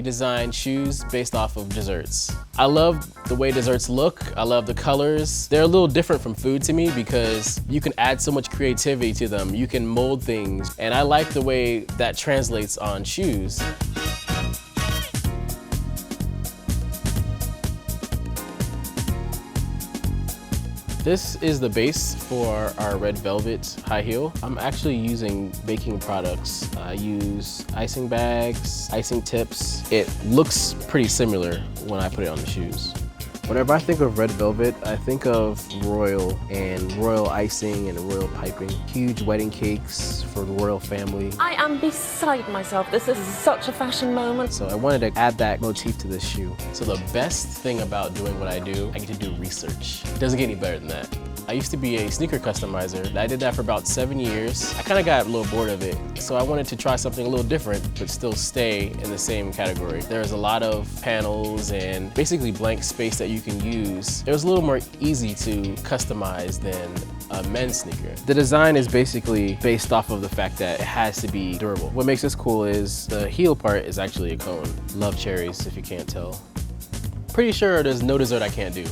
design shoes based off of desserts. I love the way desserts look. I love the colors. They're a little different from food to me because you can add so much creativity to them. You can mold things, and I like the way that translates on shoes. This is the base for our red velvet high heel. I'm actually using baking products. I use icing bags, icing tips. It looks pretty similar when I put it on the shoes. Whenever I think of red velvet, I think of royal and royal icing and royal piping. Huge wedding cakes for the royal family. I am beside myself. This is such a fashion moment. So I wanted to add that motif to this shoe. So the best thing about doing what I do, I get to do research. It doesn't get any better than that. I used to be a sneaker customizer. I did that for about 7 years. I kind of got a little bored of it. So I wanted to try something a little different, but still stay in the same category. There's a lot of panels and basically blank space that you can use. It was a little more easy to customize than a men's sneaker. The design is basically based off of the fact that it has to be durable. What makes this cool is the heel part is actually a cone. Love cherries, if you can't tell. Pretty sure there's no dessert I can't do.